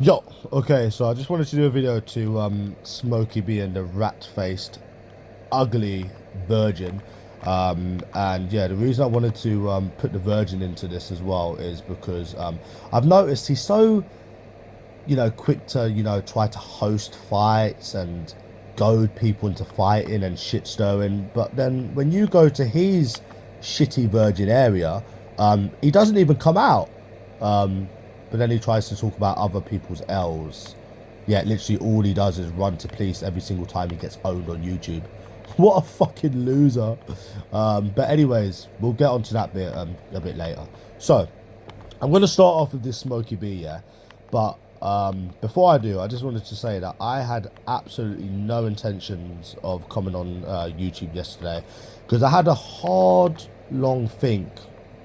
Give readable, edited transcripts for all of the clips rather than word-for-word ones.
Yo, okay, so I just wanted to do a video to Smokey being the rat-faced, ugly virgin. And yeah, the reason I wanted to put the virgin into this as well is because I've noticed he's so, quick to, try to host fights and goad people into fighting and shit stirring. But then when you go to his shitty virgin area, he doesn't even come out. But then he tries to talk about other people's L's. Yeah, literally all he does is run to police every single time he gets owned on YouTube. What a fucking loser. But anyways, we'll get onto that bit a bit later. So, I'm going to start off with this Smoky B, yeah? But before I do, I just wanted to say that I had absolutely no intentions of coming on YouTube yesterday because I had a hard, long think.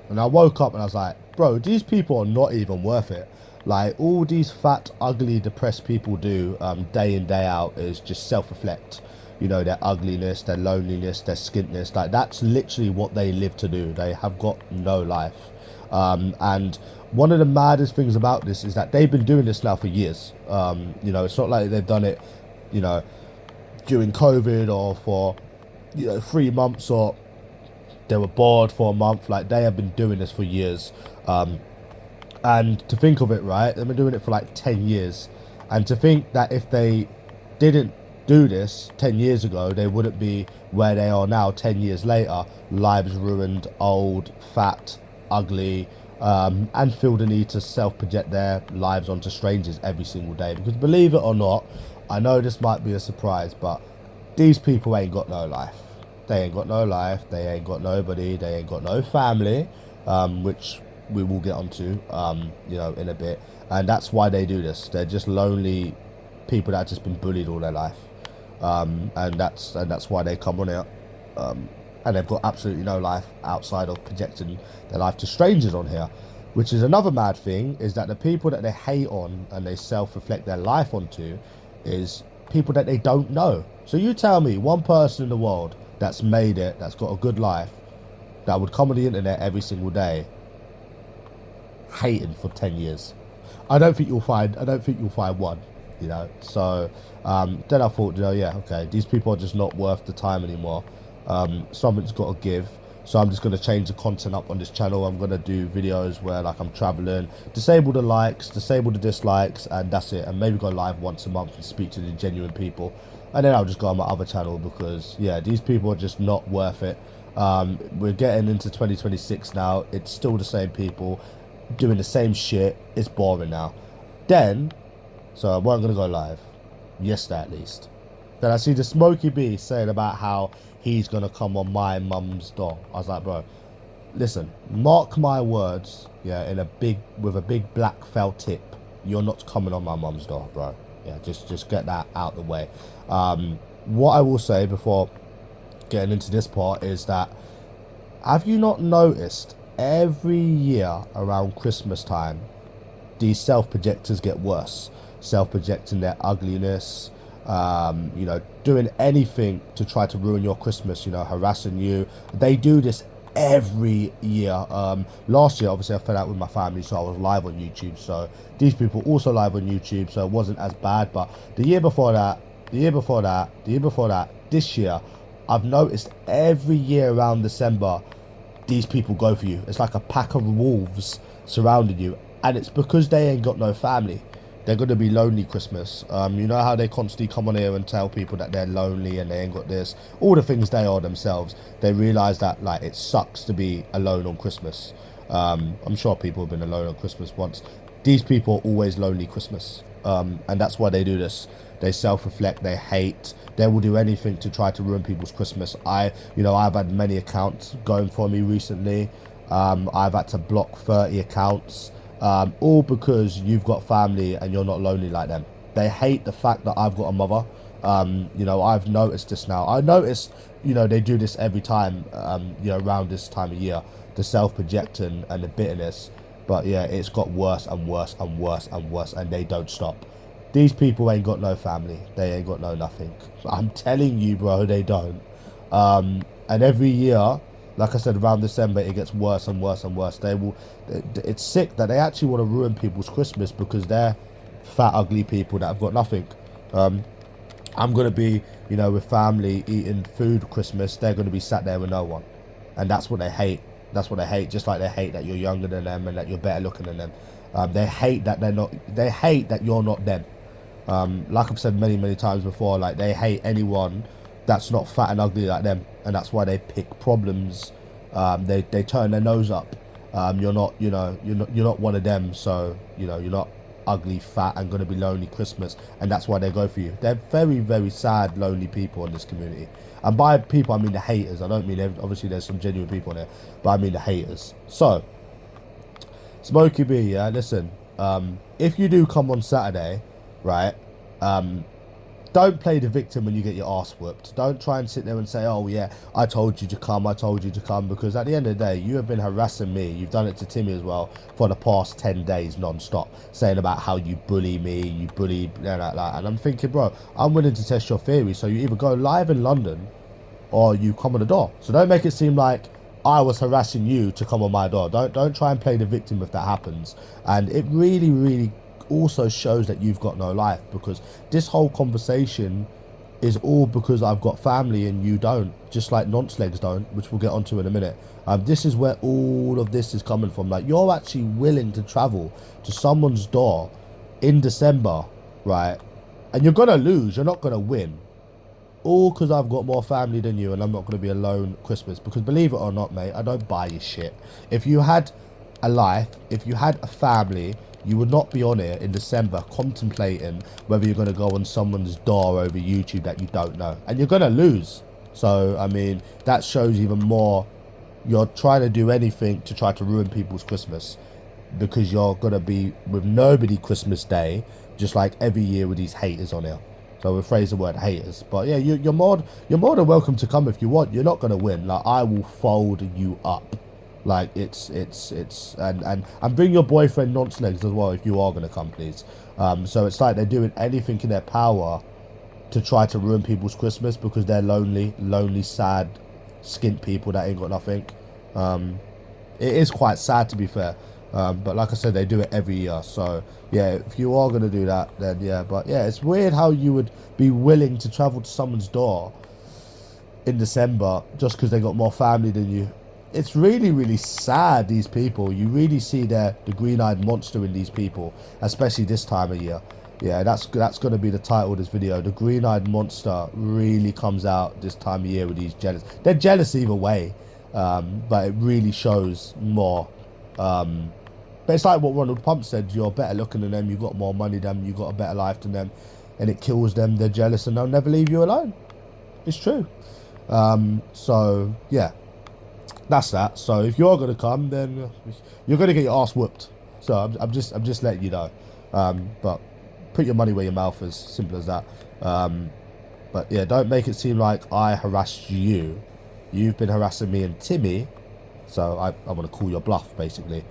And I woke up and I was like, bro, these people are not even worth it. Like, all these fat, ugly, depressed people do day in, day out is just self-reflect. You know, their ugliness, their loneliness, their skintness. Like, that's literally what they live to do. They have got no life. And one of the maddest things about this is that they've been doing this now for years. It's not like they've done it, you know, during COVID or for, 3 months, or they were bored for a month. Like, they have been doing this for years. And to think of it, right, they've been doing it for like 10 years. And to think that if they didn't do this 10 years ago, they wouldn't be where they are now 10 years later. Lives ruined, old, fat, ugly, and feel the need to self-project their lives onto strangers every single day. Because believe it or not, I know this might be a surprise, but these people ain't got no life. They ain't got no life. They ain't got nobody. They ain't got no family, which we will get onto, in a bit. And that's why they do this. They're just lonely people that have just been bullied all their life, and that's why they come on it. And they've got absolutely no life outside of projecting their life to strangers on here, which is another mad thing. Is that the people that they hate on and they self-reflect their life onto is people that they don't know. So you tell me one person in the world that's made it, that's got a good life, that would come on the internet every single day hating for 10 years. I don't think you'll find one, So then I thought, yeah, okay, these people are just not worth the time anymore. Something's got to give. So I'm just going to change the content up on this channel. I'm going to do videos where, like, I'm traveling, disable the likes, disable the dislikes, and that's it. And maybe go live once a month and speak to the genuine people. And then I'll just go on my other channel because, yeah, these people are just not worth it. We're getting into 2026 now. It's still the same people doing the same shit. It's boring now. Then, so I weren't going to go live. Yesterday, at least. Then I see the Smokey B saying about how he's going to come on my mum's door. I was like, bro, listen, mark my words, yeah, with a big black felt tip. You're not coming on my mum's door, bro. Yeah, just get that out the way. What I will say before getting into this part is that, have you not noticed every year around Christmas time, these self-projectors get worse, self-projecting their ugliness, doing anything to try to ruin your Christmas, harassing you. They do this every year. Last year, obviously, I fell out with my family, so I was live on YouTube. So these people also live on YouTube, so it wasn't as bad. But the year before that, the year before that, the year before that, this year, I've noticed every year around December, these people go for you. It's like a pack of wolves surrounding you, and it's because they ain't got no family. They're going to be lonely Christmas. You know how they constantly come on here and tell people that they're lonely and they ain't got this, all the things they are themselves. They realize that, like, it sucks to be alone on Christmas. I'm sure people have been alone on Christmas once. These people are always lonely Christmas, and that's why they do this. They self-reflect, they hate, they will do anything to try to ruin people's Christmas. I've had many accounts going for me recently. I've had to block 30 accounts, all because you've got family and you're not lonely like them. They hate the fact that I've got a mother. I've noticed this now. I noticed, they do this every time, around this time of year, the self-projecting and the bitterness. But yeah, it's got worse and worse and worse and worse, and they don't stop. These people ain't got no family. They ain't got no nothing. I'm telling you, bro, they don't. And every year, like I said, around December, it gets worse and worse and worse. It's sick that they actually want to ruin people's Christmas because fat, ugly people that have got nothing. I'm gonna be, you know, with family eating food Christmas. They're gonna be sat there with no one, and that's what they hate. That's what they hate. Just like they hate that you're younger than them and that you're better looking than them. They hate that they're not. They hate that you're not them. Like I've said many, many times before, like they hate anyone that's not fat and ugly like them, and that's why they pick problems. They turn their nose up. You're not, you know, you're not one of them. So you know, you're not ugly, fat, and gonna be lonely Christmas, and that's why they go for you. They're very, very sad, lonely people in this community. And by people, I mean the haters. I don't mean obviously there's some genuine people in there, but I mean the haters. So, Smokey B, yeah, listen. If you do come on Saturday, right? Don't play the victim when you get your ass whooped. Don't try and sit there and say, oh yeah, I told you to come, I told you to come, because at the end of the day, you have been harassing me. You've done it to Timmy as well for the past 10 days non-stop, saying about how you bully me, you bully, and I'm thinking, bro, I'm willing to test your theory, so you either go live in London or you come on the door. So don't make it seem like I was harassing you to come on my door. Don't try and play the victim if that happens. And it really, really also shows that you've got no life, because this whole conversation is all because I've got family and you don't, just like nonce legs don't, which we'll get onto in a minute. This is where all of this is coming from. Like, you're actually willing to travel to someone's door in December, right? And you're gonna lose, you're not gonna win, all because I've got more family than you and I'm not going to be alone Christmas. Because believe it or not, mate, I don't buy your shit. If you had a life, if you had a family, you would not be on here in December contemplating whether you're going to go on someone's door over YouTube that you don't know. And you're going to lose. So, I mean, that shows even more you're trying to do anything to try to ruin people's Christmas, because you're going to be with nobody Christmas Day, just like every year with these haters on here. So we'll phrase the word haters. But yeah, you're more than welcome to come if you want. You're not going to win. Like, I will fold you up. Like, it's and bring your boyfriend nonce legs as well if you are going to come, please. So it's like they're doing anything in their power to try to ruin people's Christmas, because they're lonely, sad, skint people that ain't got nothing. It is quite sad, to be fair. But like I said, they do it every year. So yeah, if you are going to do that, then yeah. But yeah, it's weird how you would be willing to travel to someone's door in December just because they got more family than you. It's really, really sad, these people. You really see the green-eyed monster in these people, especially this time of year. Yeah, that's going to be the title of this video. The green-eyed monster really comes out this time of year with these jealous. They're jealous either way, but it really shows more. But it's like what Ronald Pump said, you're better looking than them, you've got more money than them, you've got a better life than them, and it kills them. They're jealous and they'll never leave you alone. It's true. So yeah, that's that. So if you're gonna come, then you're gonna get your ass whooped. So I'm just letting you know. But put your money where your mouth is, simple as that. But yeah, don't make it seem like I harassed you. You've been harassing me and Timmy, so I want to call your bluff, basically.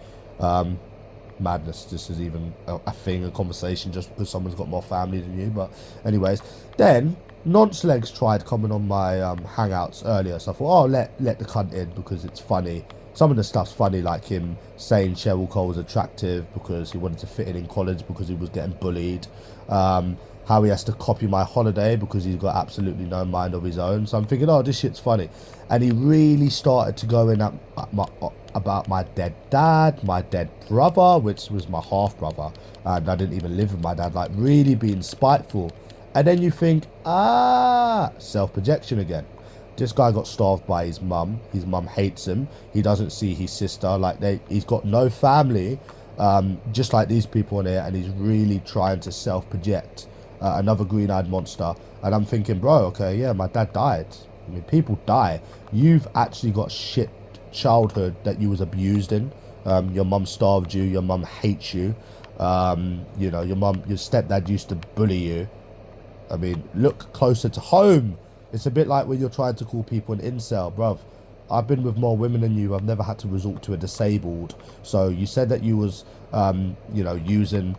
Madness. This is even a thing, a conversation, just because someone's got more family than you. But anyways, then Nonce Legs tried coming on my hangouts earlier, so I thought, oh, let the cunt in because it's funny. Some of the stuff's funny, like him saying Cheryl Cole was attractive because he wanted to fit in college because he was getting bullied. How he has to copy my holiday because he's got absolutely no mind of his own. So I'm thinking, oh, this shit's funny. And he really started to go in about my dead dad, my dead brother, which was my half-brother. And I didn't even live with my dad, like really being spiteful. And then you think, self-projection again. This guy got starved by his mum. His mum hates him. He doesn't see his sister. Like, he's got no family, just like these people in here. And he's really trying to self-project. Another green-eyed monster. And I'm thinking, bro, okay, yeah, my dad died. I mean, people die. You've actually got shit childhood that you was abused in. Your mum starved you. Your mum hates you. You know, your stepdad used to bully you. I mean, look closer to home. It's a bit like when you're trying to call people an incel, bruv. I've been with more women than you. I've never had to resort to a disabled. So you said that you was, you know, using...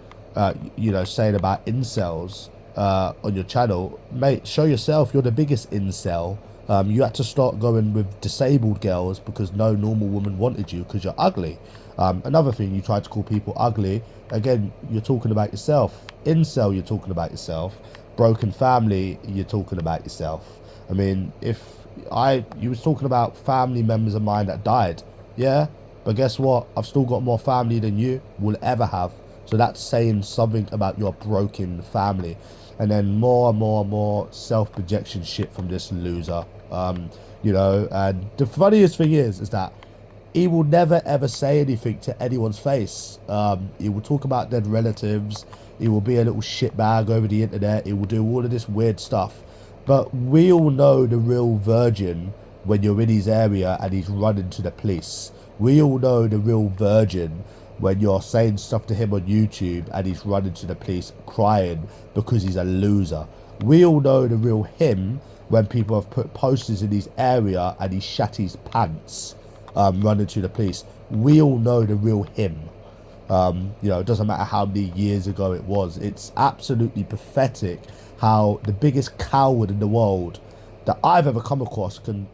you know, saying about incels on your channel. Mate, show yourself. You're the biggest incel. You had to start going with disabled girls because no normal woman wanted you because you're ugly. Another thing, you tried to call people ugly. Again, you're talking about yourself. incel, you're talking about yourself. Broken family, you're talking about yourself. I mean, you was talking about family members of mine that died, yeah, but guess what? I've still got more family than you will ever have. So that's saying something about your broken family. And then more and more and more self-projection shit from this loser. You know, and the funniest thing is that he will never ever say anything to anyone's face. He will talk about dead relatives. He will be a little shitbag over the internet. He will do all of this weird stuff. But we all know the real virgin when you're in his area and he's running to the police. We all know the real virgin when you're saying stuff to him on YouTube and he's running to the police crying because he's a loser. We all know the real him when people have put posters in his area and he shat his pants running to the police. We all know the real him. You know, it doesn't matter how many years ago it was. It's absolutely pathetic how the biggest coward in the world that I've ever come across can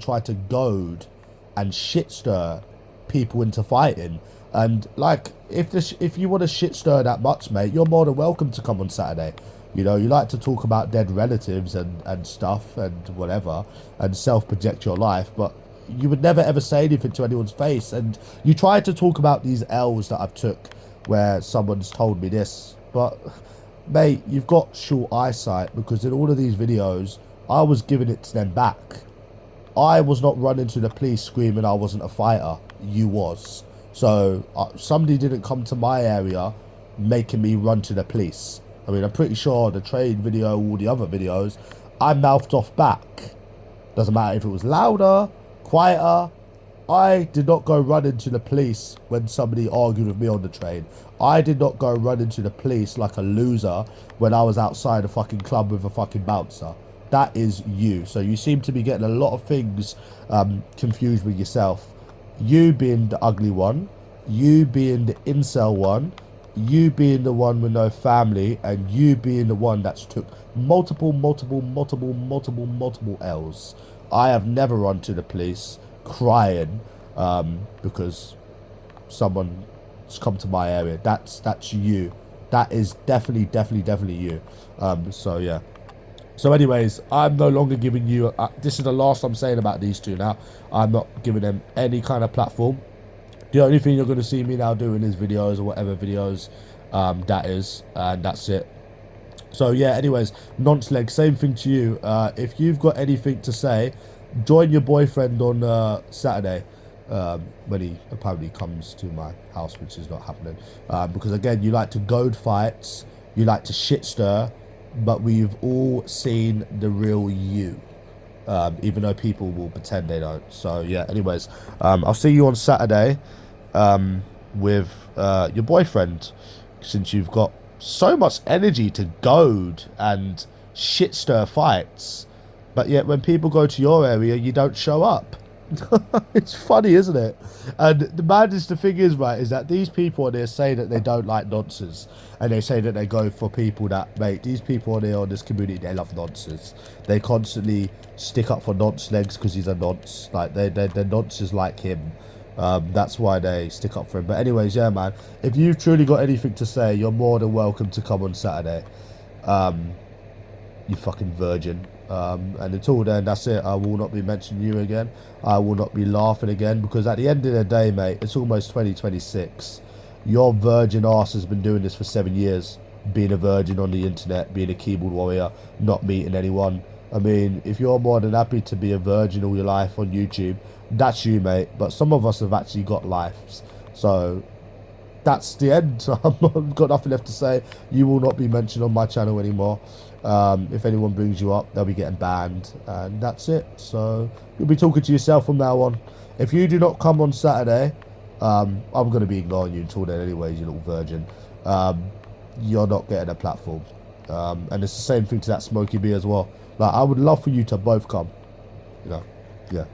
try to goad and shit stir people into fighting. And like, if you want to shit stir that much, mate, you're more than welcome to come on Saturday. You know, you like to talk about dead relatives and stuff and whatever and self-project your life, but you would never ever say anything to anyone's face. And you try to talk about these L's that I've took where someone's told me this, but mate, you've got short eyesight, because in all of these videos I was giving it to them back. I was not running to the police screaming I wasn't a fighter. You was. So somebody didn't come to my area making me run to the police. I mean, I'm pretty sure the trade video, all the other videos, I mouthed off back. Doesn't matter if it was louder, quieter. I did not go running to the police when somebody argued with me on the train. I did not go running to the police like a loser when I was outside a fucking club with a fucking bouncer. That is you. So you seem to be getting a lot of things confused with yourself. You being the ugly one, you being the incel one, you being the one with no family, and you being the one that's took multiple L's. I have never run to the police crying because someone's come to my area. That's you. That is definitely you. So yeah. So anyways, I'm no longer giving you, this is the last I'm saying about these two now. I'm not giving them any kind of platform. The only thing you're going to see me now doing is videos or whatever videos that is, and that's it. So yeah, anyways, Nonceleg, same thing to you. If you've got anything to say, join your boyfriend on Saturday when he apparently comes to my house, which is not happening. Because again, you like to goad fights, you like to shit stir, but we've all seen the real you, even though people will pretend they don't. So yeah, anyways, I'll see you on Saturday with your boyfriend, since you've got so much energy to goad and shit stir fights, but yet when people go to your area you don't show up. It's funny, isn't it? And the maddest thing is, right, is that these people on here say that they don't like nonsense, and they say that they go for people that, mate, these people on here on this community, they love nonsense. They constantly stick up for nonce legs because he's a nonce. Like they're nonces like him. That's why they stick up for him. But anyways, yeah, man, if you've truly got anything to say, you're more than welcome to come on Saturday. You fucking virgin. And until then, that's it. I will not be mentioning you again. I will not be laughing again, because at the end of the day, mate, it's almost 2026. Your virgin ass has been doing this for 7 years, being a virgin on the internet, being a keyboard warrior, not meeting anyone. I mean, if you're more than happy to be a virgin all your life on YouTube, that's you, mate. But some of us have actually got lives. So that's the end. I've got nothing left to say. You will not be mentioned on my channel anymore. If anyone brings you up, they'll be getting banned, and that's it. So you'll be talking to yourself from now on. If you do not come on Saturday, I'm going to be ignoring you until then anyways, you little virgin. You're not getting a platform. And it's the same thing to that Smoky B as well. Like, I would love for you to both come, you know. Yeah.